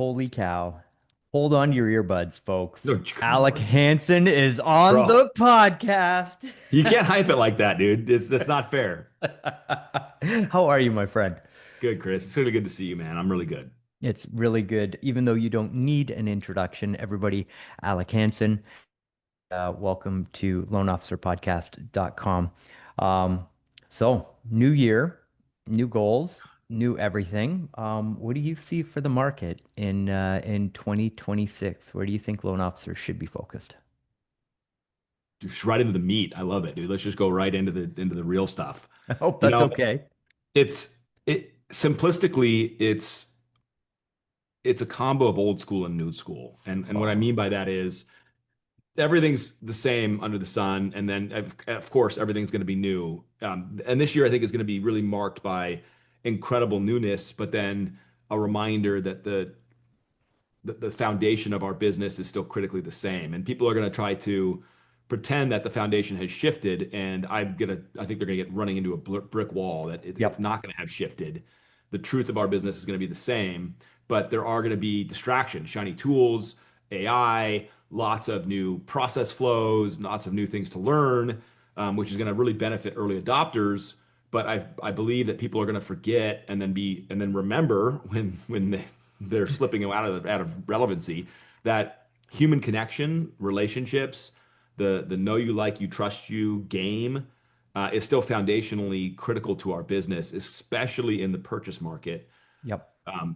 Holy cow. Hold on to your earbuds, folks. No, come Alec on, Hanson is on bro. the podcast. You can't hype it like that, dude. That's not fair. How are you, my friend? Good, Chris. It's really good to see you, man. I'm really good. It's really good. Even though you don't need an introduction, everybody, Alec Hanson, welcome to loanofficerpodcast.com. Um, so, new year, new goals, new everything. What do you see for the market in 2026? Where do you think loan officers should be focused? Just right into the meat. I love it, dude. Let's just go right into the real stuff. I hope You that's know, okay. it simplistically, it's a combo of old school and new school. And what I Oh, mean by that is everything's the same under the sun, and then of course everything's going to be new. And this year I think is going to be really marked by incredible newness, but then a reminder that the foundation of our business is still critically the same. And people are going to try to pretend that the foundation has shifted. And I think they're going to get running into a brick wall that it's yep. not going to have shifted. The truth of our business is going to be the same, but there are going to be distractions, shiny tools, AI, lots of new process flows, lots of new things to learn, which is going to really benefit early adopters. But I believe that people are going to forget and then remember they're slipping out of relevancy that human connection, relationships, the know you like you trust you game is still foundationally critical to our business, especially in the purchase market. Yep.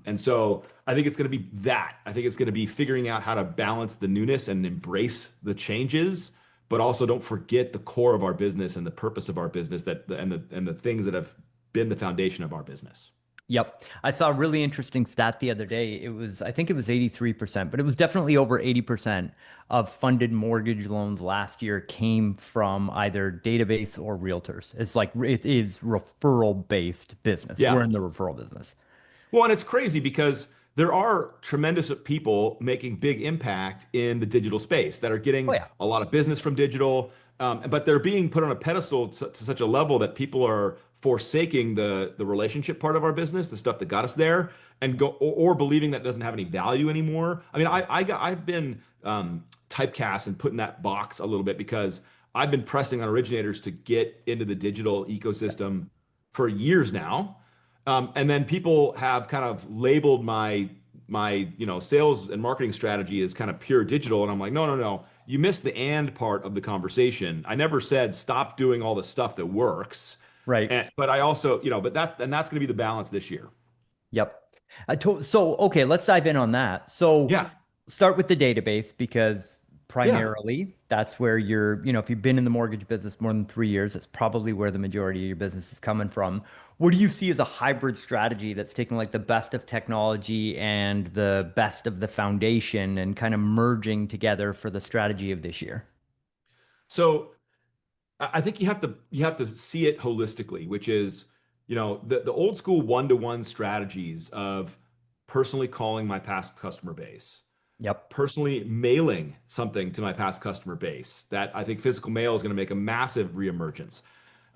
And so I think it's going to be that. I think it's going to be figuring out how to balance the newness and embrace the changes, but also don't forget the core of our business and the purpose of our business and the things that have been the foundation of our business. Yep. I saw a really interesting stat the other day. I think it was 83%, but it was definitely over 80% of funded mortgage loans last year came from either database or realtors. It is referral based business. We're Yeah. in the referral business. Well, and it's crazy because there are tremendous people making big impact in the digital space that are Oh getting yeah. a lot of business from digital, but they're being put on a pedestal to such a level that people are forsaking the relationship part of our business, the stuff that got us there, and or believing that doesn't have any value anymore. I mean, I've been typecast and put in that box a little bit because I've been pressing on originators to get into the digital ecosystem for years now. And then people have kind of labeled my sales and marketing strategy as kind of pure digital, and I'm like, no, no, no, you missed the and part of the conversation. I never said stop doing all the stuff that works, Right. but I also, but that's going to be the balance this year. Yep. So, okay, let's dive in on that. So, Yeah, start with the database because yeah. primarily that's where if you've been in the mortgage business more than 3 years, it's probably where the majority of your business is coming from. What do you see as a hybrid strategy that's taking like the best of technology and the best of the foundation and kind of merging together for the strategy of this year? So I think you have to see it holistically, which is, the old school one-to-one strategies of personally calling my past customer base, Yep. personally mailing something to my past customer base. That I think physical mail is going to make a massive reemergence.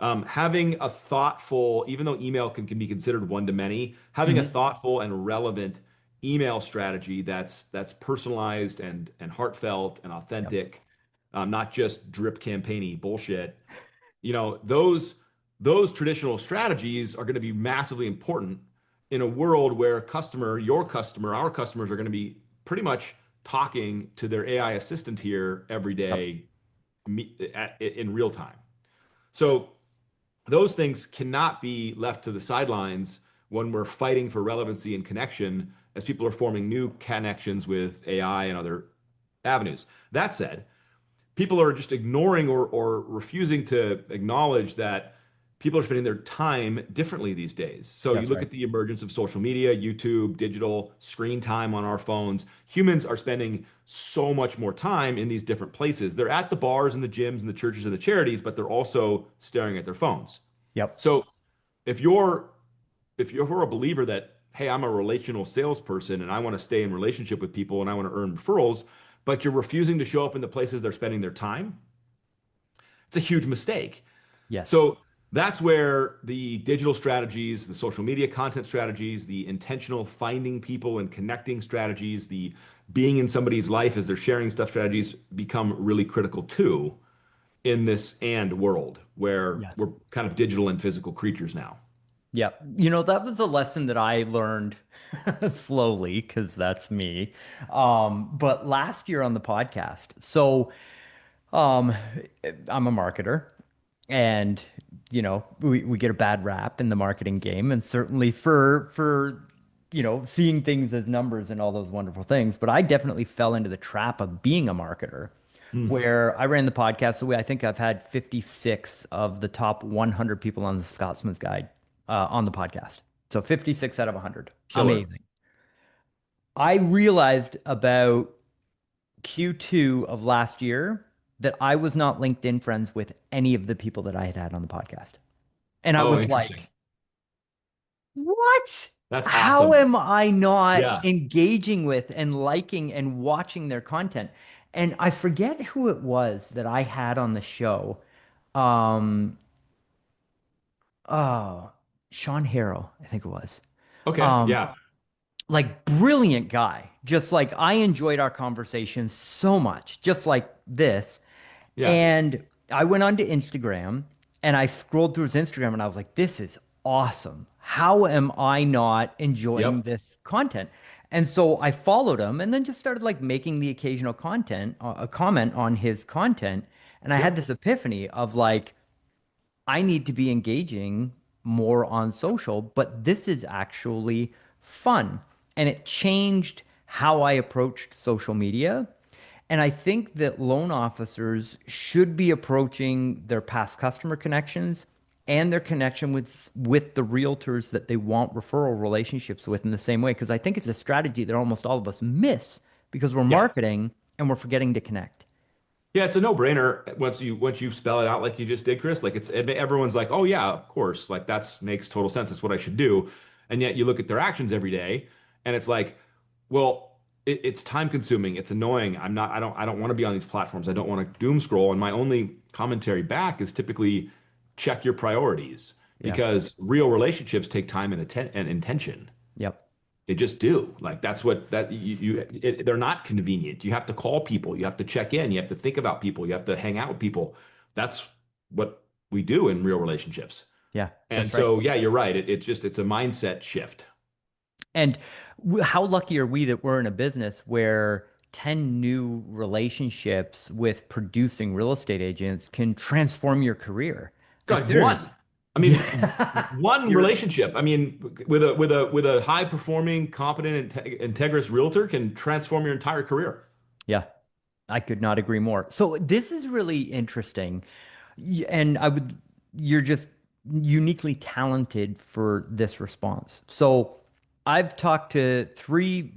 Having a thoughtful, even though email can be considered one to many, having a Hmm. thoughtful and relevant email strategy that's personalized and heartfelt and Yep. authentic, not just drip campaigny bullshit. Those traditional strategies are going to be massively important in a world where your customer, our customers are going to be pretty much talking to their AI assistant here every Yep. day in real time. So those things cannot be left to the sidelines when we're fighting for relevancy and connection as people are forming new connections with AI and other avenues. That said, people are just ignoring or refusing to acknowledge that people are spending their time differently these days. So you That's look right. at the emergence of social media, YouTube, digital screen time on our phones. Humans are spending so much more time in these different places. They're at the bars and the gyms and the churches and the charities, but they're also staring at their phones. Yep. So if you're if you're a believer that, hey, I'm a relational salesperson and I want to stay in relationship with people and I want to earn referrals, but you're refusing to show up in the places they're spending their time, it's a huge mistake. Yes. So That's where the digital strategies, the social media content strategies, the intentional finding people and connecting strategies, the being in somebody's life as they're sharing stuff strategies become really critical too in this and world where Yes. we're kind of digital and physical creatures now. Yeah. That was a lesson that I learned slowly because that's me. But last year on the podcast, um, I'm a marketer and we get a bad rap in the marketing game and certainly for seeing things as numbers and all those wonderful things, but I definitely fell into the trap of being a marketer Mm. where I ran the podcast. So I think I've had 56 of the top 100 people on the Scotsman's Guide on the podcast. So 56 out of 100. Killer. Amazing. I realized about Q2 of last year that I was not LinkedIn friends with any of the people that I had had on the podcast. And I Oh, was interesting. like, what? That's How awesome. am I not Yeah. engaging with and liking and watching their content? And I forget who it was that I had on the show. Um, oh, Sean Harrow, I think it was. Okay. Um, Yeah. like brilliant guy. Just like I enjoyed our conversation so much, just like this. Yeah. And I went onto Instagram and I scrolled through his Instagram and I was like, this is awesome. How am I not enjoying Yep. this content? And so I followed him and then just started like making the occasional a comment on his content. And I had Yep. this epiphany of like, I need to be engaging more on social, but this is actually fun. And it changed how I approached social media. And I think that loan officers should be approaching their past customer connections and their connection with the realtors that they want referral relationships with in the same way. Because I think it's a strategy that almost all of us miss because we're Yeah. marketing and we're forgetting to connect. Yeah, it's a no-brainer once you spell it out like you just did, Chris. Like everyone's like, "Oh yeah, of course." Like that's makes total sense. That's what I should do. And yet you look at their actions every day and it's like, well, it's time consuming. It's annoying. I don't want to be on these platforms. I don't want to doom scroll. And my only commentary back is typically check your priorities Yeah. because real relationships take time and intention. Yep. They just do. Like that's what that they're not convenient. You have to call people, you have to check in, you have to think about people, you have to hang out with people. That's what we do in real relationships. Yeah, And that's right. so, yeah, you're right. It's a mindset shift. And how lucky are we that we're in a business where 10 new relationships with producing real estate agents can transform your career? Like God, one. there's, I mean, yeah, one you're, relationship. I mean, with a high performing, competent, integrous realtor can transform your entire career. yeah, I could not agree more. So this is really interesting. And you're just uniquely talented for this response. So I've talked to three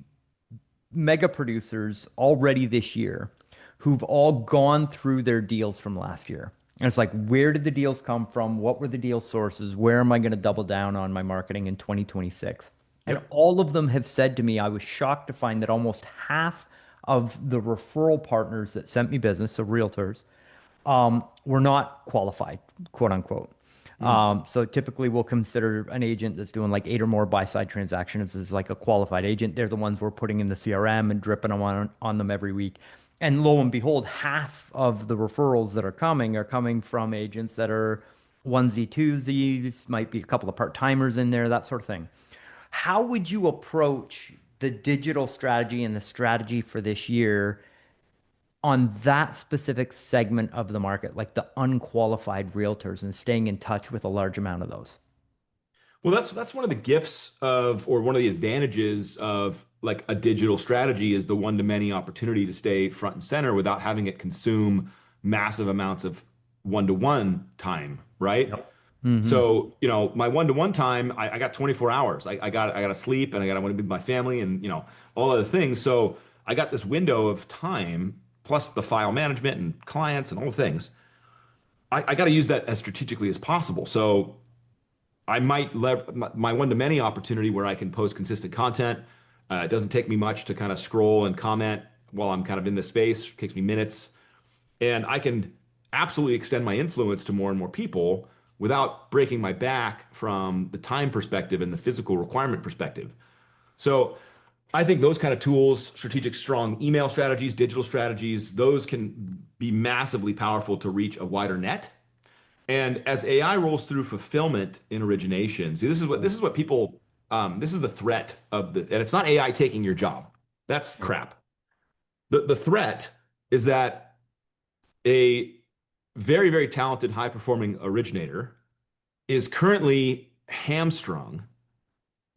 mega producers already this year who've all gone through their deals from last year. And it's like, where did the deals come from? What were the deal sources? Where am I going to double down on my marketing in 2026? And Yep. all of them have said to me, I was shocked to find that almost half of the referral partners that sent me business, so realtors, were not qualified, quote unquote. Mm. So typically we'll consider an agent that's doing like eight or more buy-side transactions as like a qualified agent. They're the ones we're putting in the CRM and dripping them on them every week. And lo and behold, half of the referrals that are coming from agents that are onesie twosies, might be a couple of part-timers in there, that sort of thing. How would you approach the digital strategy and the strategy for this year on that specific segment of the market, like the unqualified realtors and staying in touch with a large amount of those? Well, that's one of the gifts of, or one of the advantages of like a digital strategy is the one-to-many opportunity to stay front and center without having it consume massive amounts of one-to-one time, right? Yep. Hmm. So, my one-to-one time, I got 24 hours. I got to sleep and I want to be with my family and, all other things. So I got this window of time plus the file management and clients and all the things. I got to use that as strategically as possible. So I might leverage my one-to-many opportunity where I can post consistent content. It doesn't take me much to kind of scroll and comment while I'm kind of in this space. It takes me minutes, and I can absolutely extend my influence to more and more people without breaking my back from the time perspective and the physical requirement perspective. So I think those kind of tools, strategic, strong email strategies, digital strategies, those can be massively powerful to reach a wider net. And as AI rolls through fulfillment in origination, see, this is what people, this is the threat of the, and it's not AI taking your job. That's Yep. crap. The threat is that a very, very talented, high performing originator is currently hamstrung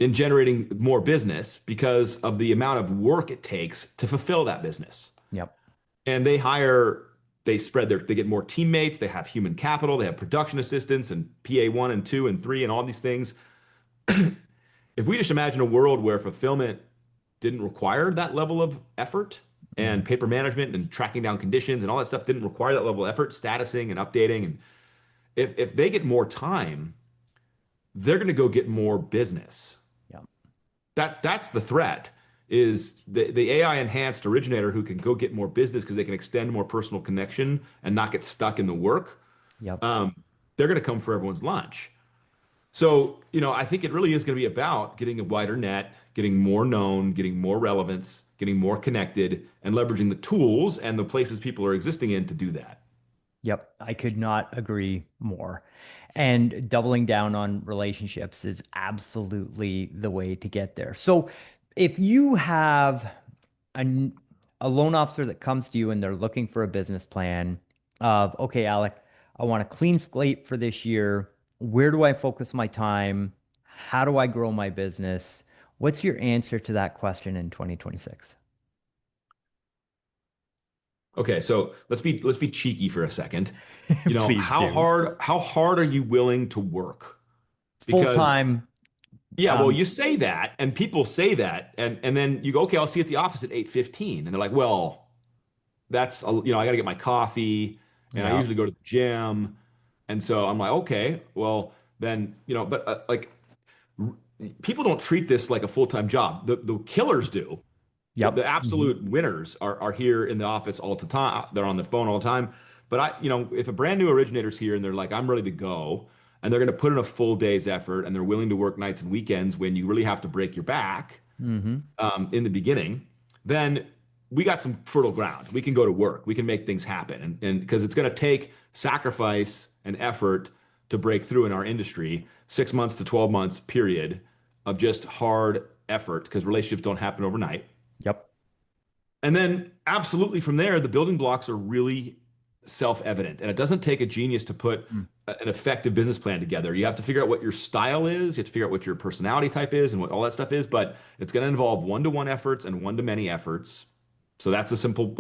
in generating more business because of the amount of work it takes to fulfill that business. Yep. And they get more teammates, they have human capital, they have production assistants and PA 1 and 2 and 3 and all these things. If we just imagine a world where fulfillment didn't require that level of effort and Mhm. paper management and tracking down conditions and all that stuff didn't require that level of effort, statusing and updating. And if they get more time, they're going to go get more business. Yep. That's the threat is the AI enhanced originator who can go get more business because they can extend more personal connection and not get stuck in the work. Yep. Um, they're going to come for everyone's lunch. So, I think it really is going to be about getting a wider net, getting more known, getting more relevance, getting more connected, and leveraging the tools and the places people are existing in to do that. Yep, I could not agree more. And doubling down on relationships is absolutely the way to get there. So if you have a, a loan officer that comes to you and they're looking for a business plan of, okay, Alec, I want a clean slate for this year. Where do I focus my time? How do I grow my business? What's your answer to that question in 2026? Okay, so let's be cheeky for a second. Please do. How hard are you willing to work? Full Because time. yeah, well, Um, you say that, and people say that, and then you go, okay, I'll see you at the office at 8:15, and they're like, well, I got to get my coffee, and I yeah. usually go to the gym, and so I'm like, okay, well, then but r- people don't treat this like a full-time job. The killers do. The Yep. absolute winners are here in the office all the time. They're on the phone all the time. But if a brand new originator's here and they're like, I'm ready to go, and they're going to put in a full day's effort, and they're willing to work nights and weekends when you really have to break your back Mm-hmm. in the beginning, then we got some fertile ground. We can go to work. We can make things happen, and because it's going to take sacrifice and effort to break through in our industry, 6 months to 12 months period of just hard effort because relationships don't happen overnight. Yep. And then absolutely from there, the building blocks are really self-evident. And it doesn't take a genius to put Mm. an effective business plan together. You have to figure out what your style is, you have to figure out what your personality type is and what all that stuff is, but it's going to involve one-to-one efforts and one-to-many efforts. So that's a simple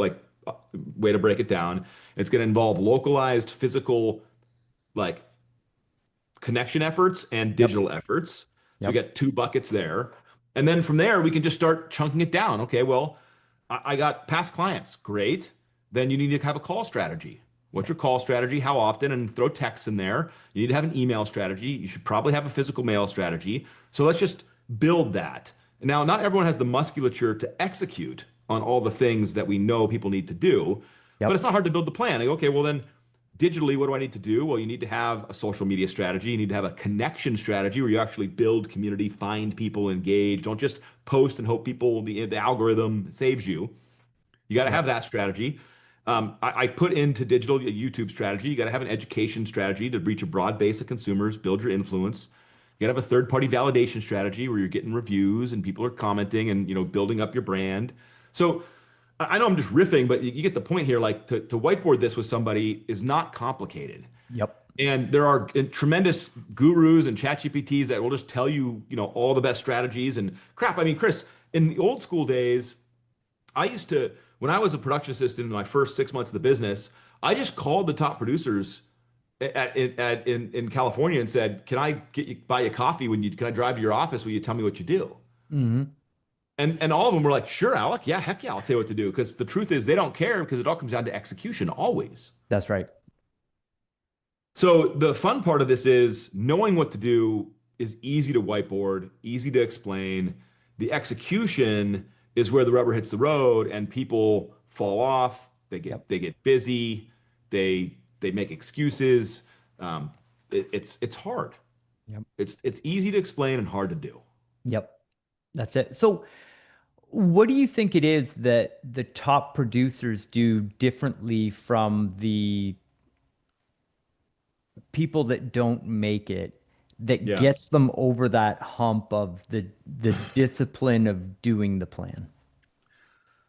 way to break it down. It's going to involve localized physical like connection efforts and Yep. digital efforts. So we Yep. got two buckets there. And then from there, we can just start chunking it down. Okay, well, I got past clients. Great. Then you need to have a call strategy. What's Yep. your call strategy? How often? And throw texts in there. You need to have an email strategy. You should probably have a physical mail strategy. So let's just build that. Now, not everyone has the musculature to execute on all the things that we know people need to do, but it's Yep. not hard to build the plan. Like, okay, well, then digitally, what do I need to do? Well, you need to have a social media strategy. You need to have a connection strategy where you actually build community, find people, engage. Don't just post and hope the algorithm saves you. You got to have Yep. that strategy. I put into digital a YouTube strategy. You got to have an education strategy to reach a broad base of consumers, build your influence. You got to have a third-party validation strategy where you're getting reviews and people are commenting and building up your brand. So I know I'm just riffing, but you get the point here. Like to whiteboard this with somebody is not complicated. Yep. And there are tremendous gurus and chat GPTs that will just tell you, all the best strategies and crap. I mean, Chris, in the old school days, I used to, when I was a production assistant in my first 6 months of the business, I just called the top producers in California and said, "Can I buy you coffee can I drive to your office? Will you tell me what you do?" Hmm. And all of them were like, "Sure, Alec. Yeah, heck yeah, I'll tell you what to do." Because the truth is, they don't care because it all comes down to execution always. That's right. So the fun part of this is knowing what to do is easy to whiteboard, easy to explain. The execution is where the rubber hits the road and people fall off. They Yep. get busy. They make excuses. Um, it's hard. Yep. It's easy to explain and hard to do. Yep. That's it. So, what do you think it is that the top producers do differently from the people that don't make it that Yeah. gets them over that hump of the discipline of doing the plan?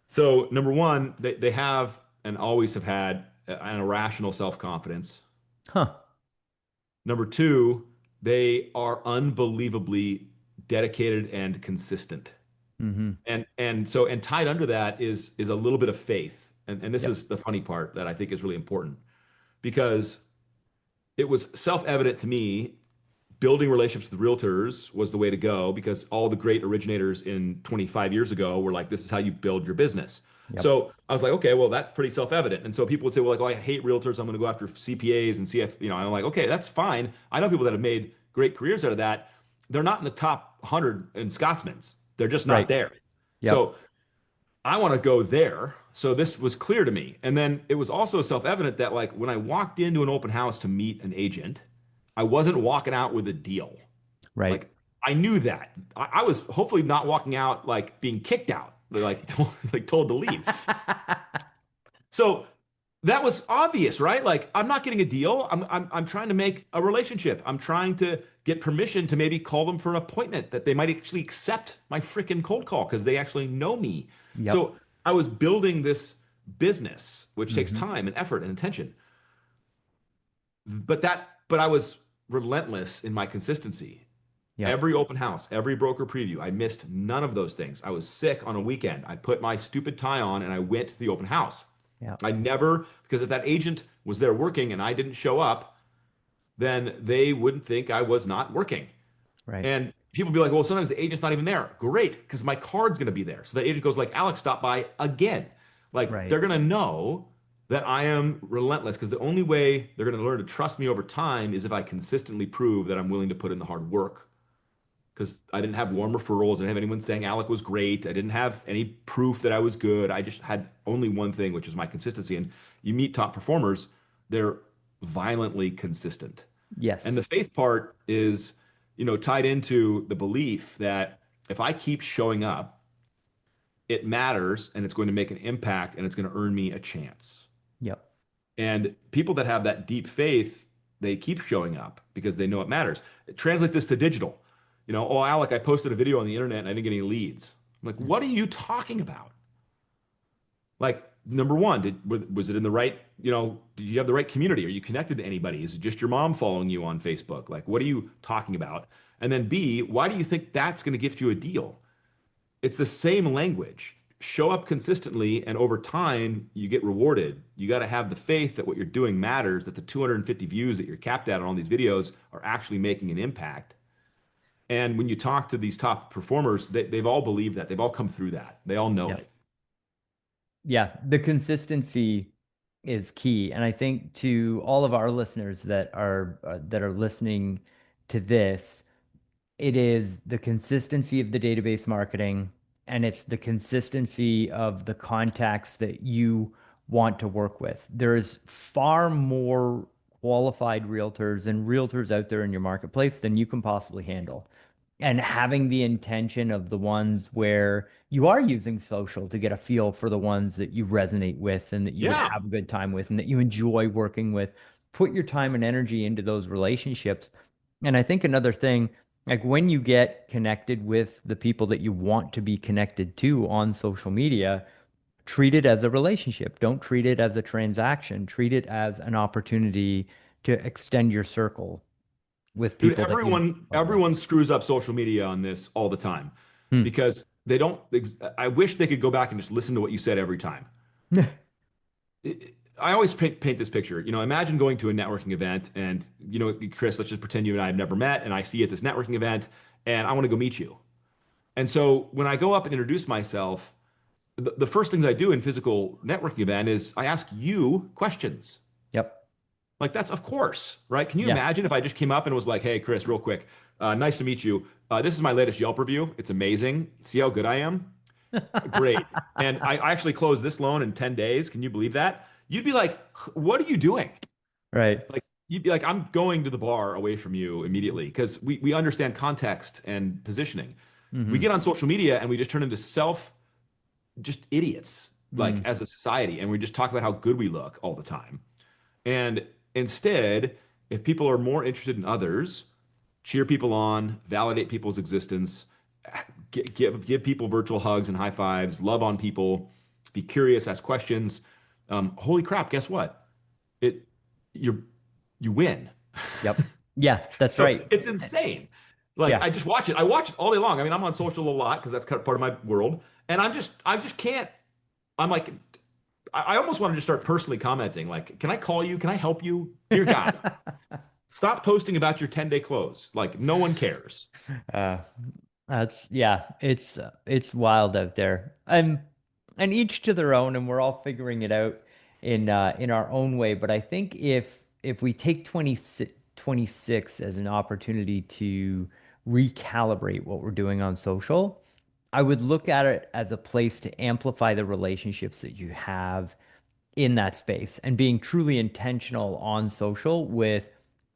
So number one, they have and always have had an irrational self-confidence. Huh. Number two, they are unbelievably dedicated and consistent. Hmm. And tied under that is a little bit of faith. And this Yep. is the funny part that I think is really important because it was self-evident to me building relationships with realtors was the way to go because all the great originators in 25 years ago were like, this is how you build your business. Yep. So I was like, okay, well, that's pretty self-evident. And so people would say, well, like, oh, I hate realtors. I'm going to go after CPAs and CF, and I'm like, okay, that's fine. I know people that have made great careers out of that. They're not in the top 100 in Scotsman's. They're just not Right. there. Yep. So I want to go there. So this was clear to me. And then it was also self-evident that like when I walked into an open house to meet an agent, I wasn't walking out with a deal. Right. Like I knew that. I was hopefully not walking out like being kicked out, like told to leave. So that was obvious, right? Like I'm not getting a deal. I'm trying to make a relationship. I'm trying to get permission to maybe call them for an appointment that they might actually accept my freaking cold call because they actually know me. Yep. So I was building this business, which takes Hmm. time and effort and attention. But I was relentless in my consistency. Yep. Every open house, every broker preview, I missed none of those things. I was sick on a weekend. I put my stupid tie on and I went to the open house. Yep. I never, because if that agent was there working and I didn't show up, then they wouldn't think I was not working. Right. And people be like, well, sometimes the agent's not even there. Great, because my card's going to be there. So the agent goes like, Alex, stop by again. Like Right. they're going to know that I am relentless because the only way they're going to learn to trust me over time is if I consistently prove that I'm willing to put in the hard work because I didn't have warm referrals. I didn't have anyone saying Alec was great. I didn't have any proof that I was good. I just had only one thing, which is my consistency. And you meet top performers, they're violently consistent. And Yes. the faith part is, tied into the belief that if I keep showing up, it matters and it's going to make an impact and it's going to earn me a chance. Yep. And people that have that deep faith, they keep showing up because they know it matters. Translate this to digital. Oh, Alec, I posted a video on the internet and I didn't get any leads. I'm like, what are you talking about? Like, number one, was it in the right, did you have the right community? Are you connected to anybody? Is it just your mom following you on Facebook? Like, what are you talking about? And then B, why do you think that's going to gift you a deal? It's the same language. Show up consistently, and over time, you get rewarded. You got to have the faith that what you're doing matters, that the 250 views that you're capped at on all these videos are actually making an impact. And when you talk to these top performers, they've all believed that. They've all come through that. They all know Yep. it. Yeah, the consistency is key, and I think to all of our listeners that are listening to this, it is the consistency of the database marketing, and it's the consistency of the contacts that you want to work with. There is far more qualified realtors and realtors out there in your marketplace than you can possibly handle. And having the intention of the ones where you are using social to get a feel for the ones that you resonate with and that you would Yeah. have a good time with and that you enjoy working with. Put your time and energy into those relationships. And I think another thing, like when you get connected with the people that you want to be connected to on social media, treat it as a relationship. Don't treat it as a transaction. Treat it as an opportunity to extend your circle with Dude, people that you everyone love with. everyone screws up social media on this all the time Hmm. because they don't I wish they could go back and just listen to what you said every time. I always paint this picture. Imagine going to a networking event and, Chris, let's just pretend you and I have never met and I see you at this networking event and I want to go meet you. And so when I go up and introduce myself, the first things I do in physical networking event is I ask you questions. Yep. Like that's of course, right? Can you Yeah. imagine if I just came up and was like, "Hey, Chris, real quick, nice to meet you. This is my latest Yelp review. It's amazing. See how good I am? Great. And I actually closed this loan in 10 days. Can you believe that?" You'd be like, "What are you doing?" Right. you'd be like, I'm going to the bar away from you immediately because we understand context and positioning. We Hmm. get on social media and we just turn into just idiots, like Mm. as a society, and we just talk about how good we look all the time. And instead, if people are more interested in others, cheer people on, validate people's existence, give people virtual hugs and high fives, love on people, be curious, ask questions. Holy crap! Guess what? It you you win. Yep. Yeah, that's So right. it's insane. Like Yeah. I just watch it. I watch it all day long. I mean, I'm on social a lot because that's kind of part of my world, and I just can't. I'm like, I almost want to just start personally commenting. Like, can I call you? Can I help you? Dear God, stop posting about your 10-day close. Like, no one cares. Uh, that's yeah, it's wild out there. And each to their own, and we're all figuring it out in our own way. But I think if we take 2026 as an opportunity to recalibrate what we're doing on social, I would look at it as a place to amplify the relationships that you have in that space and being truly intentional on social with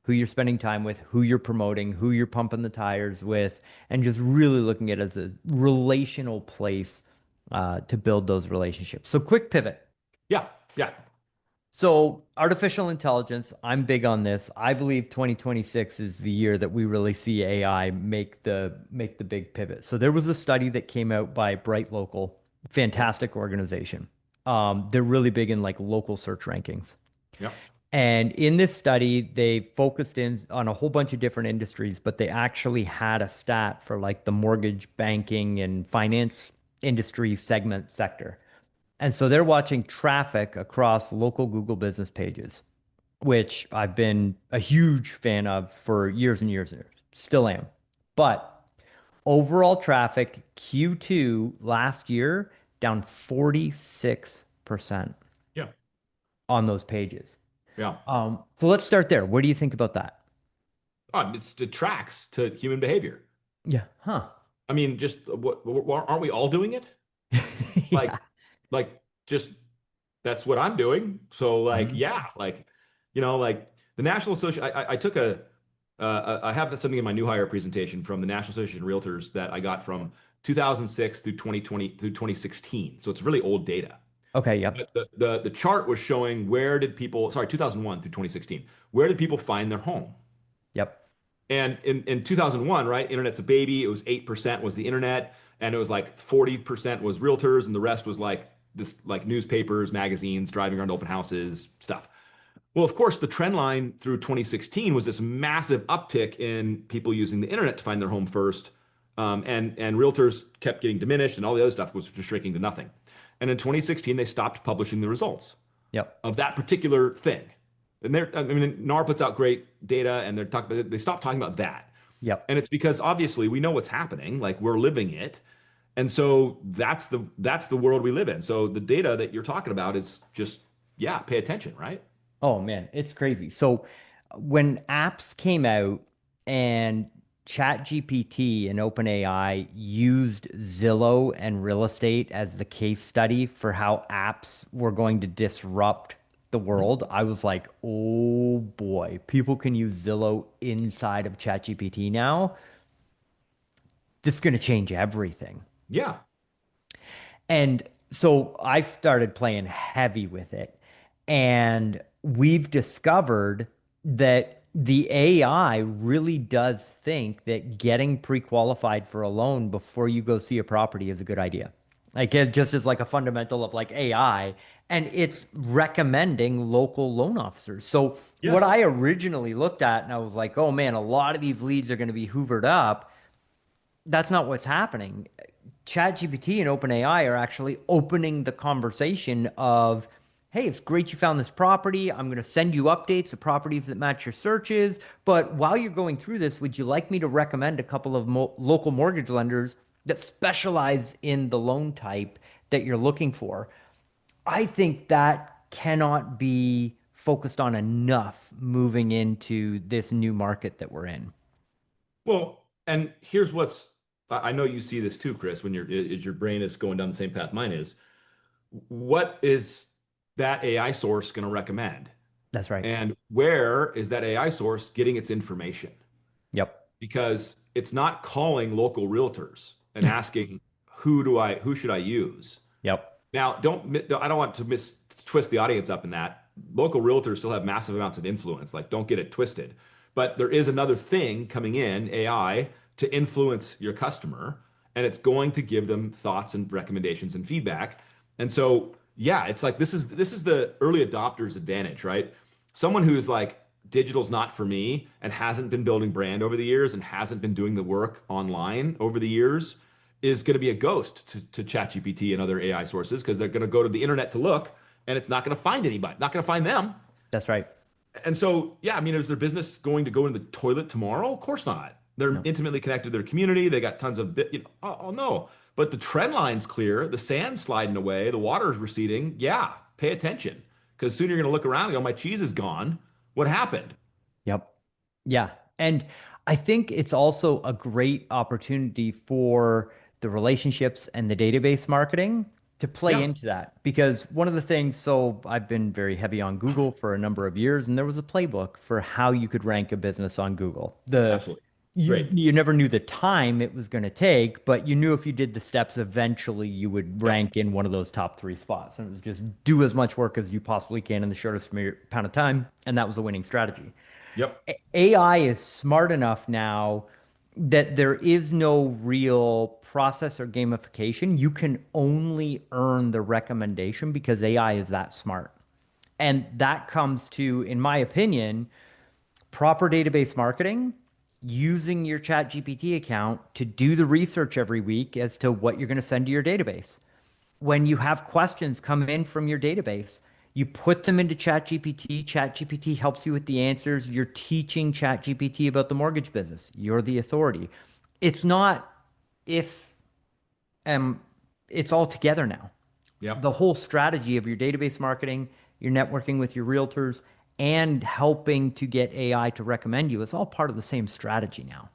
who you're spending time with, who you're promoting, who you're pumping the tires with, and just really looking at it as a relational place to build those relationships. So, quick pivot. Yeah, yeah. So, artificial intelligence, I'm big on this. I believe 2026 is the year that we really see AI make the big pivot. So, there was a study that came out by Bright Local, Yep, fantastic organization. They're really big in like local search rankings. yep, And in this study, they focused in on a whole bunch of different industries, but they actually had a stat for like the mortgage, banking, and finance industry segment sector. And so they're watching traffic across local Google business pages, which I've been a huge fan of for years and years and years. Still am. But overall traffic Q2 last year down 46% yeah, on those pages. yeah. So let's start there. What do you think about that? It tracks to human behavior. Yeah. Huh. I mean, just aren't we all doing it? Like, Yeah. just that's what I'm doing. So, like, Mhm. yeah, like, like the National Association. I took I have something in my new hire presentation from the National Association of Realtors that I got from 2006 through 2020 through 2016. So it's really old data. Okay. Yep. But the chart was showing where did people, sorry, 2001 through 2016, where did people find their home? Yep. And in 2001, right, internet's a baby. It was 8% was the internet, and it was like 40% was realtors, and the rest was like this, like newspapers, magazines, driving around open houses, stuff. Well, of course, the trend line through 2016 was this massive uptick in people using the internet to find their home first, and realtors kept getting diminished, and all the other stuff was just shrinking to nothing. And in 2016, they stopped publishing the results Yep. of that particular thing. And I mean, NAR puts out great data, and they stopped talking about that. Yep. And it's because obviously we know what's happening, like we're living it. And so that's the world we live in. So the data that you're talking about is just, yeah, pay attention, right? Oh man, it's crazy. So when apps came out and ChatGPT and OpenAI used Zillow and real estate as the case study for how apps were going to disrupt the Mhm. world, I was like, oh boy, people can use Zillow inside of ChatGPT now. This is going to change everything. Yeah. And so I started playing heavy with it. And we've discovered that the AI really does think that getting pre-qualified for a loan before you go see a property is a good idea. Like it just is like a fundamental of like AI, and it's recommending local loan officers. So what Yes. I originally looked at and I was like, oh man, a lot of these leads are going to be hoovered up. That's not what's happening. ChatGPT and OpenAI are actually opening the conversation of, hey, it's great you found this property. I'm going to send you updates of properties that match your searches. But while you're going through this, would you like me to recommend a couple of local mortgage lenders that specialize in the loan type that you're looking for? I think that cannot be focused on enough moving into this new market that we're in. Well, and here's I know you see this too, Chris, when your brain is going down the same path mine is. What is that AI source going to recommend? That's right. And where is that AI source getting its information? Yep. Because it's not calling local realtors and asking who should I use? Yep. Now, I don't want to twist the audience up in that. Local realtors still have massive amounts of influence. Like, don't get it twisted. But there is another thing coming in, AI, to influence your customer, and it's going to give them thoughts and recommendations and feedback. And so, yeah, it's like this is the early adopter's advantage, right? Someone who's like, digital's not for me and hasn't been building brand over the years and hasn't been doing the work online over the years is going to be a ghost to ChatGPT and other AI sources because they're going to go to the internet to look and it's not going to find anybody, not going to find them. That's right. And so, yeah, I mean, is their business going to go in the toilet tomorrow? Of course not. They're No. intimately connected to their community. They got tons of, oh no. But the trend line's clear, the sand's sliding away, the water's receding. Yeah, pay attention because soon you're going to look around and go, my cheese is gone. What happened? Yep. Yeah. And I think it's also a great opportunity for the relationships and the database marketing to play Yeah, into that. Because one of the things, so I've been very heavy on Google for a number of years, and there was a playbook for how you could rank a business on Google. absolutely. You Great. you never knew the time it was going to take, but you knew if you did the steps, eventually you would Yep. rank in one of those top three spots. And it was just do as much work as you possibly can in the shortest amount of time, and that was the winning strategy. Yep. AI is smart enough now that there is no real process or gamification. You can only earn the recommendation because AI is that smart. And that comes to, in my opinion, proper database marketing, using your ChatGPT account to do the research every week as to what you're going to send to your database. When you have questions come in from your database, you put them into ChatGPT. ChatGPT helps you with the answers. You're teaching ChatGPT about the mortgage business. You're the authority. It's not if um it's all together now. Yep. The whole strategy of your database marketing, your networking with your realtors, and helping to get AI to recommend you is all part of the same strategy now.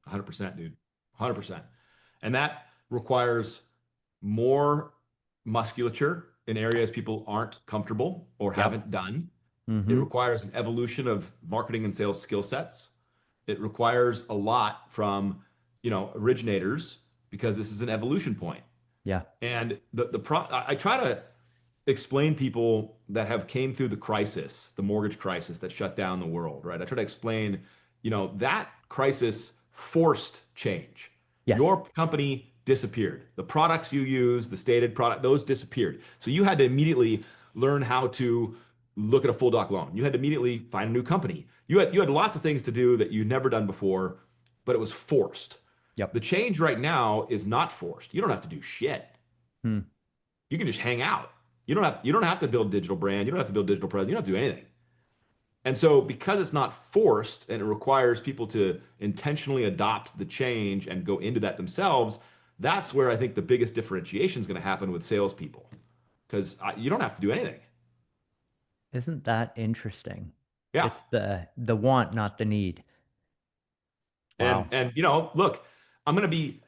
100%, dude. 100%. And that requires more musculature in areas people aren't comfortable or Yep. haven't done. It Mm-hmm. requires an evolution of marketing and sales skill sets. It requires a lot from, originators because this is an evolution point. Yeah. And I try to explain people that have came through the crisis, the mortgage crisis that shut down the world, right? I try to explain, that crisis forced change. Yes. Your company disappeared. The products you use, the stated product, those disappeared. So you had to immediately learn how to look at a full doc loan. You had to immediately find a new company. You had lots of things to do that you'd never done before, but it was forced. Yep. The change right now is not forced. You don't have to do shit. Hmm. You can just hang out. You don't have to build digital brand. You don't have to build digital presence. You don't have to do anything. And so because it's not forced and it requires people to intentionally adopt the change and go into that themselves, that's where I think the biggest differentiation is going to happen with salespeople because you don't have to do anything. Isn't that interesting? Yeah. It's the want, not the need. And Wow. and look, I'm gonna be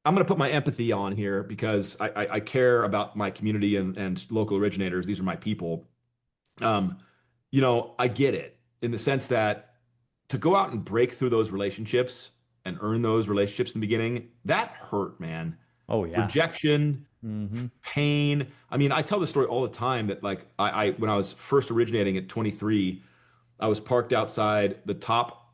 I'm gonna put my empathy on here because I care about my community and local originators. These are my people. Um, I get it in the sense that to go out and break through those relationships and earn those relationships in the beginning, that hurt, man. Oh yeah. Rejection, Mm-hmm. pain. I mean, I tell this story all the time that like I when I was first originating at 23, I was parked outside the top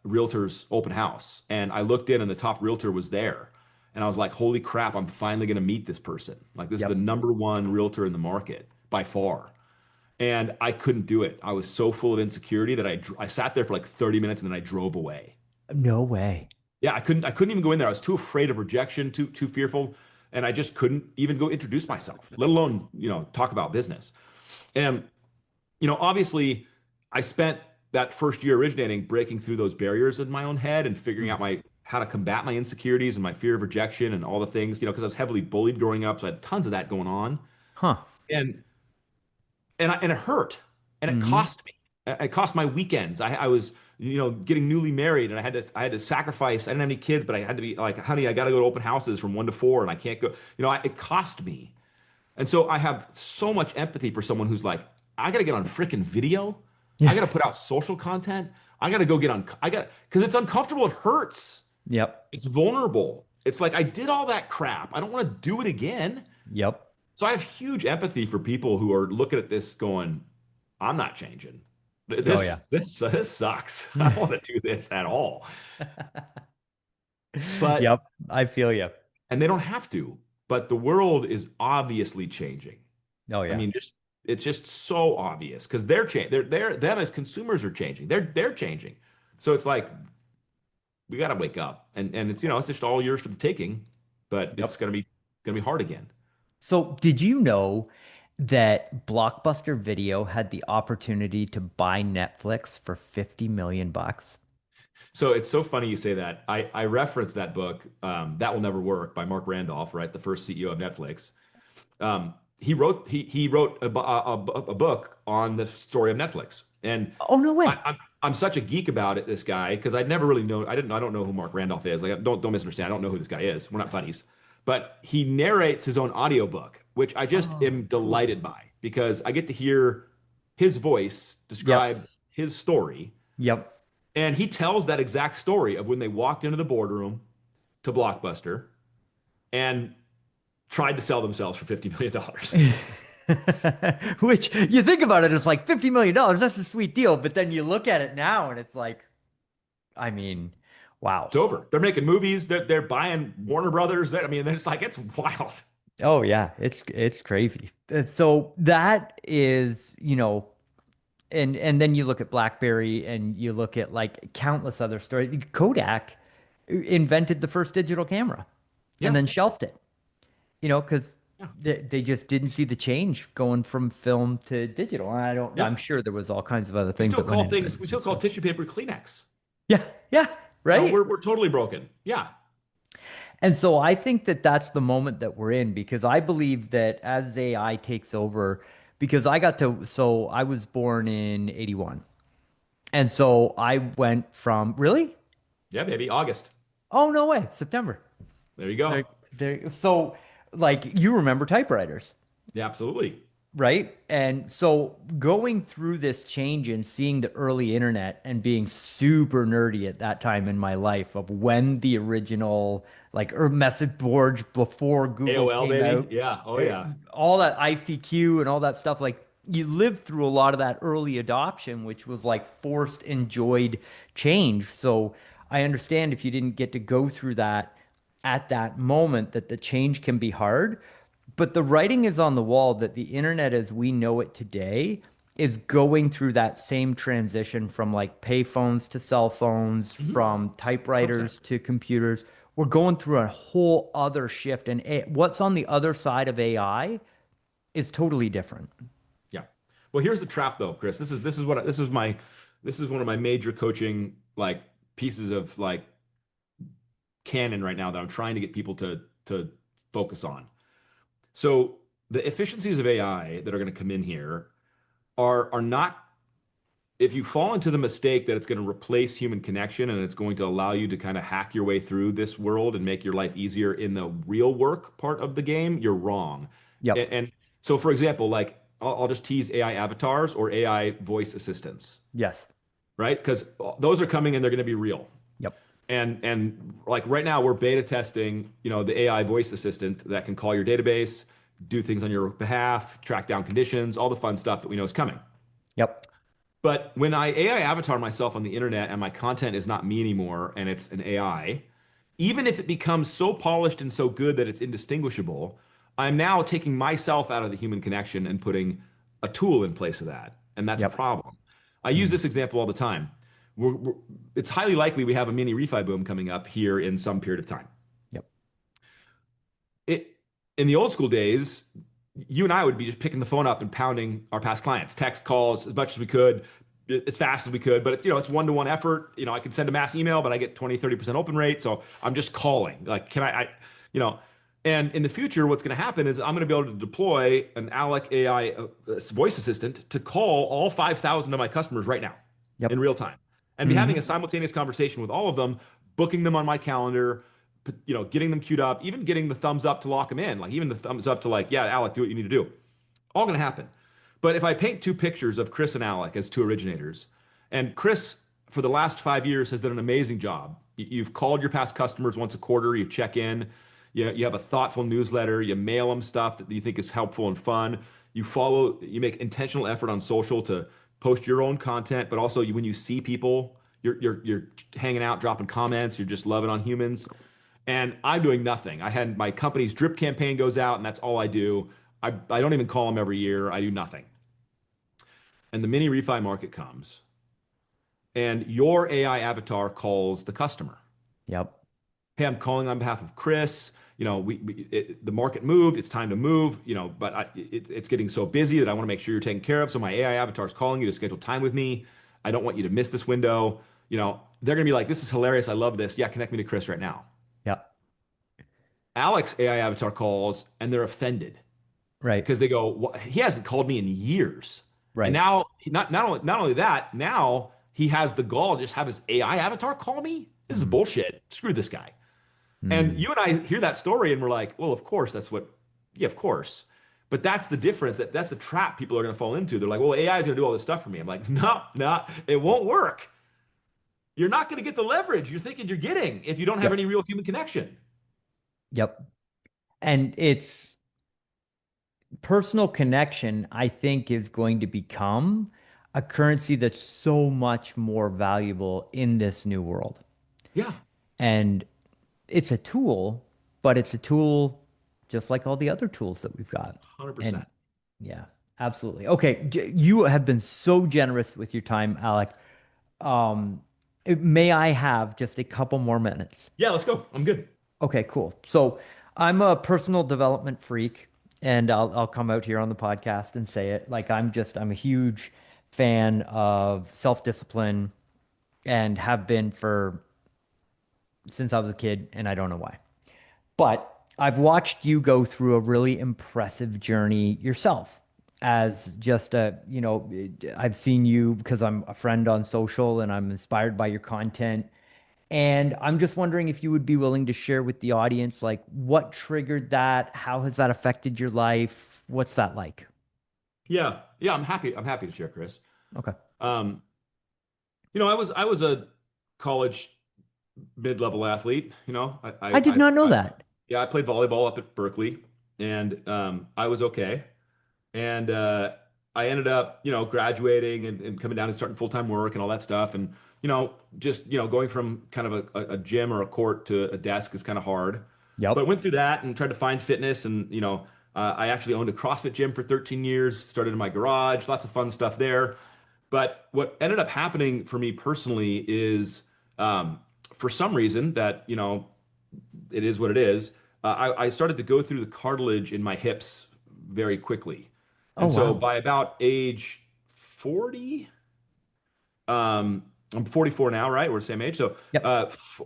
realtor's open house and I looked in and the top realtor was there. And I was like, holy crap, I'm finally going to meet this person. Like, this is the Yep. number one realtor in the market by far. And I couldn't do it. I was so full of insecurity that I sat there for like 30 minutes and then I drove away. No way. Yeah, I couldn't even go in there. I was too afraid of rejection, too fearful, and I just couldn't even go introduce myself, let alone, talk about business. And obviously, I spent that first year originating breaking through those barriers in my own head and figuring Hmm. out my how to combat my insecurities and my fear of rejection and all the things, because I was heavily bullied growing up, so I had tons of that going on. Huh. And and it hurt and it Mm-hmm. cost me. It cost my weekends. I was getting newly married and I had to sacrifice. I didn't have any kids, but I had to be like, honey, I got to go to open houses from 1 to 4 and I can't go. It cost me. And so I have so much empathy for someone who's like, I gotta get on freaking video. I Yeah. gotta put out social content. I gotta go get on. I got because it's uncomfortable. It hurts. Yep. It's vulnerable. It's like I did all that crap. I don't want to do it again. Yep. So I have huge empathy for people who are looking at this going, I'm not changing. Oh yeah. This sucks. I don't want to do this at all. But Yep. I feel you. and they don't have to. But the world is obviously changing. Oh I yeah. mean, just it's just so obvious because they're changing. They're them as consumers are changing. They're changing. So it's like we got to wake up, and it's it's just all yours for the taking, but it's Yep. gonna be hard again. So, did you know that Blockbuster Video had the opportunity to buy Netflix for 50 million bucks? So it's so funny you say that. I referenced that book, That Will Never Work by Mark Randolph, right? The first CEO of Netflix. He wrote a book on the story of Netflix, and Oh, no way. I'm such a geek about it. This guy, because I'd never really known. I don't know who Mark Randolph is. Like, don't misunderstand. I don't know who this guy is. We're not buddies, but he narrates his own audiobook, which I just Oh, am cool. delighted by because I get to hear his voice Yep. describe his story, Yep. and he tells that exact story of when they walked into the boardroom to Blockbuster and tried to sell themselves for $50 million. Which you think about it, it's like $50 million. That's a sweet deal. But then you look at it now and it's like, I mean, wow. It's over. They're making movies. They're buying Warner Brothers. I mean, it's like it's wild. Oh yeah, it's crazy. And so that is, and then you look at BlackBerry and you look at like countless other stories. Kodak invented the first digital camera and Yeah, then shelved it, because yeah, they just didn't see the change going from film to digital. And I'm yep. sure there was all kinds of other things that went into the We still call decision. tissue paper Kleenex. Yeah, yeah, right. We're totally broken. Yeah, And so I think that that's the moment that we're in because I believe that as AI takes over, because so I was born in 81. And so I went from, really? yeah, baby. August. Oh, no way. September. There you There, go. so like you remember typewriters, Yeah, absolutely. right? And so going through this change and seeing the early internet and being super nerdy at that time in my life of when the original like message boards before Google AOL, came baby. out, Yeah. Oh eh, yeah. all that ICQ and all that stuff, like you lived through a lot of that early adoption, which was like forced, enjoyed change. So I understand if you didn't get to go through that at that moment, that the change can be hard. But the writing is on the wall that the internet as we know it today is going through that same transition from like payphones to cell phones, Mhm. from 100%. typewriters to computers. We're going through a whole other shift. And what's on the other side of AI is totally different. Yeah. Well, here's the trap though, Chris. This is one of my major coaching like pieces of like canon right now that I'm trying to get people to focus on. So the efficiencies of AI that are going to come in here are not if you fall into the mistake that it's going to replace human connection and it's going to allow you to kind of hack your way through this world and make your life easier in the real work part of the game, you're wrong. Yep. And so, for example, like I'll just tease AI avatars or AI voice assistants, Yes. right? Because those are coming and they're going to be real. Yep. And like right now, we're beta testing, the AI voice assistant that can call your database, do things on your behalf, track down conditions, all the fun stuff that we know is coming. Yep. But when I AI avatar myself on the internet and my content is not me anymore and it's an AI, even if it becomes so polished and so good that it's indistinguishable, I'm now taking myself out of the human connection and putting a tool in place of that. And that's a Yep. problem. I use Mm. this example all the time. It's highly likely we have a mini refi boom coming up here in some period of time. Yep. It in the old school days, you and I would be just picking the phone up and pounding our past clients, text calls as much as we could, as fast as we could. But it's one-to-one effort. I can send a mass email, but I get 20, 30% open rate. So I'm just calling. Like, can you know, and in the future, what's going to happen is I'm going to be able to deploy an Alec AI voice assistant to call all 5,000 of my customers right now in Yep. real time and be having a Hmm. simultaneous conversation with all of them, booking them on my calendar, getting them queued up, even getting the thumbs up to lock them in, like even the thumbs up to like, yeah, Alec, do what you need to do. All going to happen. But if I paint two pictures of Chris and Alec as two originators, and Chris, for the last 5 years, has done an amazing job. You've called your past customers once a quarter, you check in, you have a thoughtful newsletter, you mail them stuff that you think is helpful and fun. You make intentional effort on social to post your own content, but also when you see people, you're hanging out, dropping comments, you're just loving on humans. And I'm doing nothing. I had my company's drip campaign goes out, and that's all I do. I don't even call them every year. I do nothing. And the mini refi market comes, and your AI avatar calls the customer. Yep. Hey, I'm calling on behalf of Chris. The market moved. It's time to move. But it's getting so busy that I want to make sure you're taken care of. So my AI avatar is calling you to schedule time with me. I don't want you to miss this window. They're gonna be like, "This is hilarious. I love this. Yeah, connect me to Chris right now." Yep. Alex AI avatar calls, and they're offended Right. because they go, He hasn't called me in years." And Right. now, not only that, now he has the gall to just have his AI avatar call me. This is Mm. bullshit. Screw this guy. And Mm. you and I hear that story and we're like, well, of course, yeah, of course. But that's the difference. That's the trap people are going to fall into. They're like, well, AI is going to do all this stuff for me. I'm like, no, no, it won't work. You're not going to get the leverage you're thinking you're getting if you don't have Yep. any real human connection. Yep. And it's personal connection, I think, is going to become a currency that's so much more valuable in this new world. Yeah, And it's a tool, but it's a tool just like all the other tools that we've got. And 100%. yeah, absolutely. Okay, you have been so generous with your time, Alec. Um, may I have just a couple more minutes? Yeah, let's go. I'm good. Okay, cool. So I'm a personal development freak, and I'll come out here on the podcast and say it. Like I'm a huge fan of self-discipline and have been for since I was a kid, and I don't know why. But I've watched you go through a really impressive journey yourself as just I've seen you because I'm a friend on social and I'm inspired by your content. And I'm just wondering if you would be willing to share with the audience, like what triggered that? How has that affected your life? What's that like? Yeah, yeah, I'm happy. I'm happy to share, Chris. Okay. Um, I was a college mid-level athlete. I did not know I that. yeah, I played volleyball up at Berkeley, and I was okay. And I ended up, graduating and coming down and starting full-time work and all that stuff. And just going from kind of a gym or a court to a desk is kind of hard. But I Yep. went through that and tried to find fitness. And I actually owned a CrossFit gym for 13 years. Started in my garage, lots of fun stuff there. But what ended up happening for me personally is, for some reason that it is what it is. I started to go through the cartilage in my hips very quickly. Oh, And so wow. by about age 40, I'm 44 now, right? We're the same age. So Yep.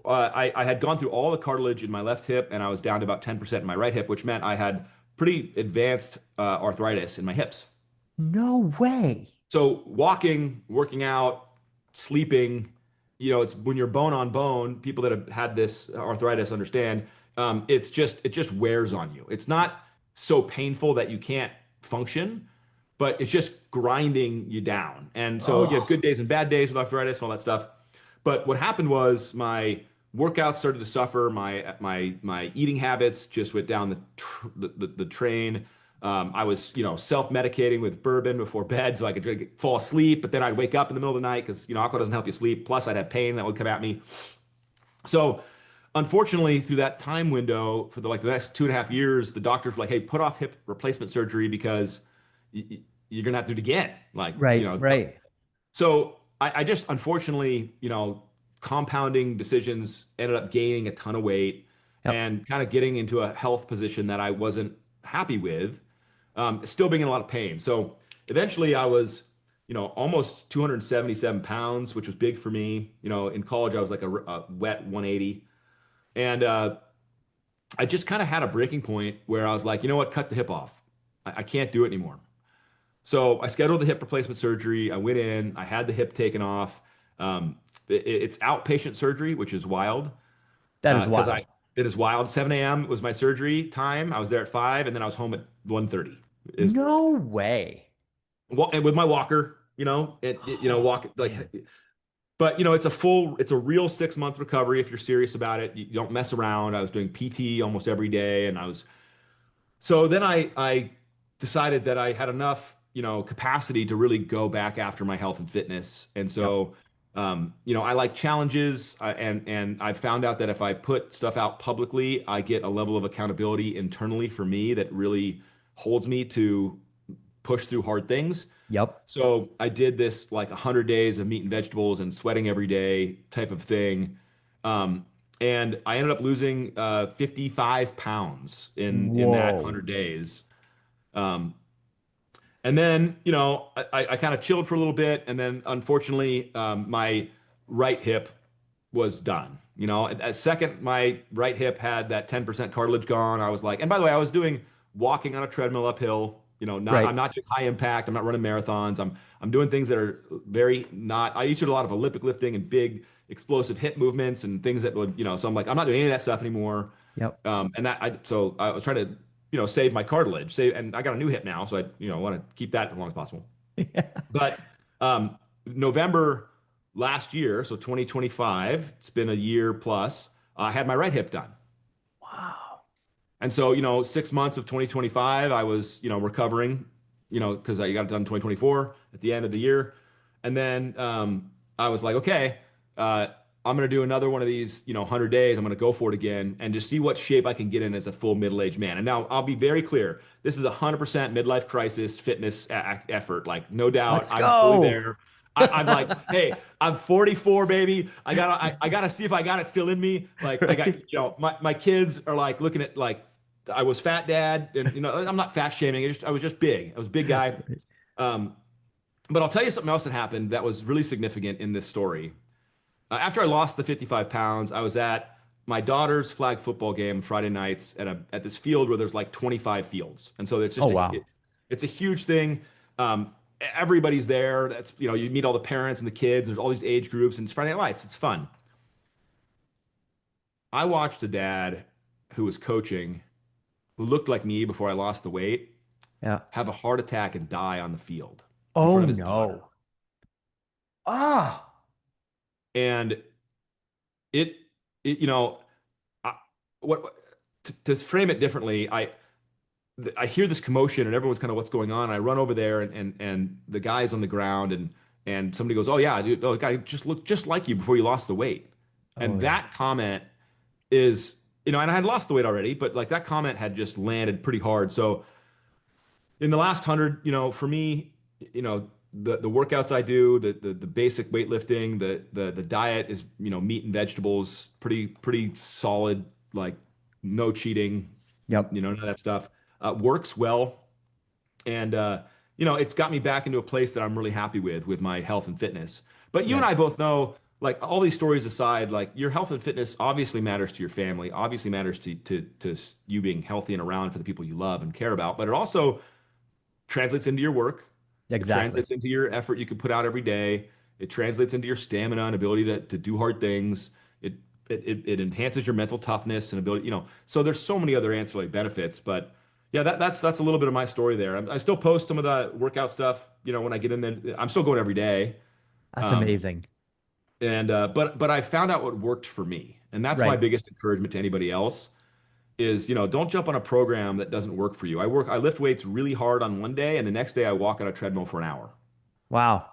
I had gone through all the cartilage in my left hip and I was down to about 10% in my right hip, which meant I had pretty advanced arthritis in my hips. No way. So walking, working out, sleeping, it's when you're bone on bone, people that have had this arthritis understand, it just wears on you. It's not so painful that you can't function, but it's just grinding you down. And so you have Oh, good days and bad days with arthritis and all that stuff. But what happened was my workouts started to suffer. My eating habits just went down the train. I was, self-medicating with bourbon before bed so I could fall asleep, but then I'd wake up in the middle of the night because, alcohol doesn't help you sleep. Plus, I'd have pain that would come at me. So, unfortunately, through that time window for the next 2.5 years, the doctors were like, "Hey, put off hip replacement surgery because you're gonna have to do it again." right, right. So I just unfortunately, compounding decisions ended up gaining a ton of weight Yep. and kind of getting into a health position that I wasn't happy with, still being in a lot of pain. So eventually I was, almost 277 pounds, which was big for me. In college I was like a wet 180. And I just kind of had a breaking point where I was like, you know what, cut the hip off. I can't do it anymore. So I scheduled the hip replacement surgery. I went in, I had the hip taken off. It's outpatient surgery, which is wild That is because wild. it is wild. 7 a.m. was my surgery time. I was there at 5, and then I was home at 1:30. Is No way. and with my walker, walk like, Man. but it's a real 6 month recovery if you're serious about it. You don't mess around. I was doing PT almost every day, and so then I decided that I had enough, capacity to really go back after my health and fitness. And Yep. so, I like challenges, and I found out that if I put stuff out publicly, I get a level of accountability internally for me that really holds me to push through hard things. Yep. So I did this like 100 days of meat and vegetables and sweating every day type of thing. Um, and I ended up losing 55 pounds in that Whoa. 100 days. Um, and then, I kind of chilled for a little bit. And then unfortunately, my right hip was done. At second, my right hip had that 10% cartilage gone. I was like, and by the way, I was doing walking on a treadmill uphill. I'm Right. not just high impact. I'm not running marathons. I'm doing things that are very not. I used to do a lot of Olympic lifting and big explosive hip movements and things that would, so I'm like, I'm not doing any of that stuff anymore. Yep. So I was trying to, save my cartilage, save, and I got a new hip now, so I, want to keep that as long as possible. Yeah. But November last year, so 2025, it's been a year plus, I had my right hip done. Wow. And so, 6 months of 2025, I was, recovering, because I got it done in 2024 at the end of the year. And then I was like, okay, uh, I'm going to do another one of these, 100 days. I'm going to go for it again and just see what shape I can get in as a full middle-aged man. And now I'll be very clear. This is 100% midlife crisis fitness effort. Like, no doubt, Let's I'm fully go. there. I'm like, hey, I'm 44, baby. I gotta see if I got it still in me. Like, I got, Right. my kids are like looking at like I was fat dad, and I'm not fat shaming. I was just big. I was a big guy. Um, but I'll tell you something else that happened that was really significant in this story. After I lost the 55 pounds, I was at my daughter's flag football game Friday nights at this field where there's like 25 fields, and so it's Oh, just wow. it's a huge thing. Everybody's there. That's you meet all the parents and the kids. There's all these age groups, and it's Friday Night Lights. It's fun. I watched a dad who was coaching, who looked like me before I lost the weight, Yeah. have a heart attack and die on the field in Oh, front of his daughter. no. Ah. And it, it I, what to frame it differently, I hear this commotion and everyone's kind of what's going on. I run over there and the guy's on the ground and somebody goes, "Oh yeah, dude, oh, the guy just looked just like you before you lost the weight." Oh, And yeah. that comment is, and I had lost the weight already, but like that comment had just landed pretty hard. So in the last 100, for me, the workouts I do, the basic weightlifting, the diet is, meat and vegetables, pretty solid, like no cheating, Yep. none of that stuff. Works well, and it's got me back into a place that I'm really happy with my health and fitness. But you and Right. I both know, like all these stories aside, like your health and fitness obviously matters to your family, obviously matters to you being healthy and around for the people you love and care about, but it also translates into your work. It Exactly. translates into your effort you can put out every day. It translates into your stamina and ability to do hard things. It, it enhances your mental toughness and ability, So there's so many other ancillary benefits, but yeah, that's a little bit of my story there. I still post some of the workout stuff, when I get in there. I'm still going every day. That's Um, amazing. and but I found out what worked for me, and that's my Right. biggest encouragement to anybody else is, don't jump on a program that doesn't work for you. I lift weights really hard on one day, and the next day I walk on a treadmill for an hour. Wow.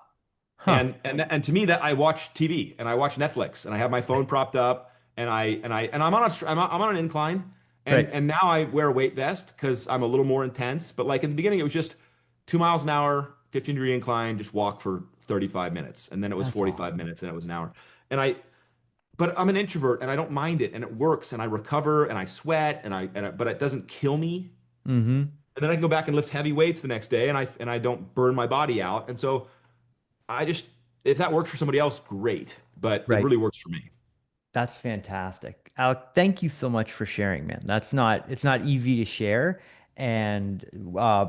Huh. And to me that I watch TV and I watch Netflix and I have my phone propped up and I'm on an incline Right. and now I wear a weight vest because I'm a little more intense. But like in the beginning, it was just 2 miles an hour, 15-degree incline, just walk for 35 minutes, and then it was That's 45 awesome. minutes, and it was an hour. And but I'm an introvert and I don't mind it and it works and I recover and I sweat but it doesn't kill me. Mm-hmm. And then I can go back and lift heavy weights the next day and I don't burn my body out. And so I just, if that works for somebody else, great. But it Right. really works for me. That's fantastic. Alec, thank you so much for sharing, man. It's not easy to share. And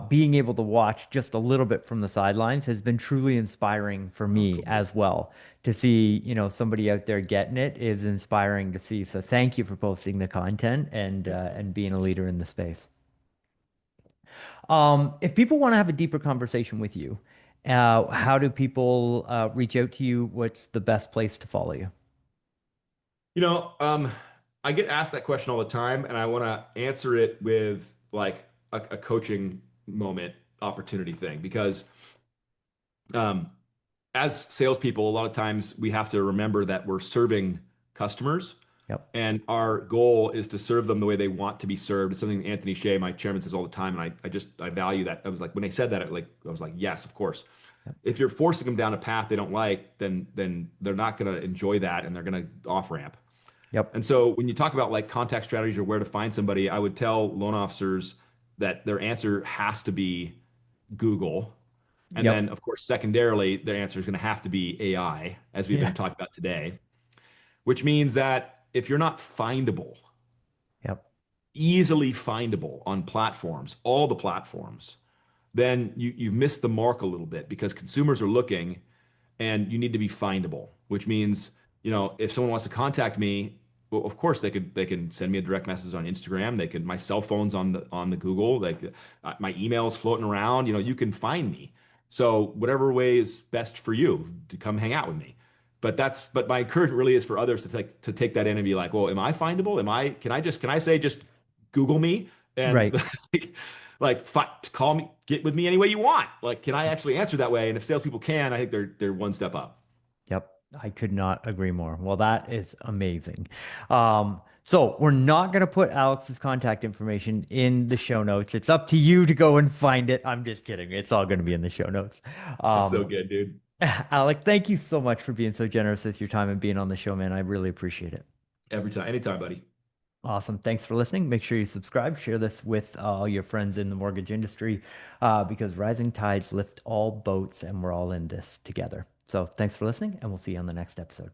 being able to watch just a little bit from the sidelines has been truly inspiring for Oh, me cool. as well. To see, somebody out there getting it is inspiring to see. So thank you for posting the content Yeah. and being a leader in the space. If people want to have a deeper conversation with you, How do people reach out to you? What's the best place to follow you? You know, I get asked that question all the time, and I want to answer it with like a coaching moment opportunity thing because um, as salespeople, a lot of times we have to remember that we're serving customers, Yep. and our goal is to serve them the way they want to be served. It's something Anthony Shea, my chairman, says all the time, and I value that. I was like, when they said that, I was like, yes, of course. Yep. If you're forcing them down a path they don't like, then they're not going to enjoy that, and they're going to off ramp. Yep. And so when you talk about like contact strategies or where to find somebody, I would tell loan officers that their answer has to be Google. And Yep. then, of course, secondarily, their answer is going to have to be AI, as we've Yeah. been talking about today, which means that if you're not findable, Yep. easily findable on platforms, all the platforms, then you've missed the mark a little bit because consumers are looking and you need to be findable, which means, if someone wants to contact me, well, of course they can send me a direct message on Instagram. My cell phone's on the Google, like my email's floating around, you can find me. So whatever way is best for you to come hang out with me. But my encouragement really is for others to take that in and be like, well, am I findable? Can I say just Google me and Right. call me, get with me any way you want. Like, can I actually answer that way? And if salespeople can, I think they're one step up. Yep. I could not agree more. Well, that is amazing. So we're not going to put Alex's contact information in the show notes. It's up to you to go and find it. I'm just kidding. It's all going to be in the show notes. That's so Um, good, dude. Alec, thank you so much for being so generous with your time and being on the show, man. I really appreciate it. Every time, anytime, buddy. Awesome. Thanks for listening. Make sure you subscribe, share this with all your friends in the mortgage industry because rising tides lift all boats and we're all in this together. So thanks for listening, and we'll see you on the next episode.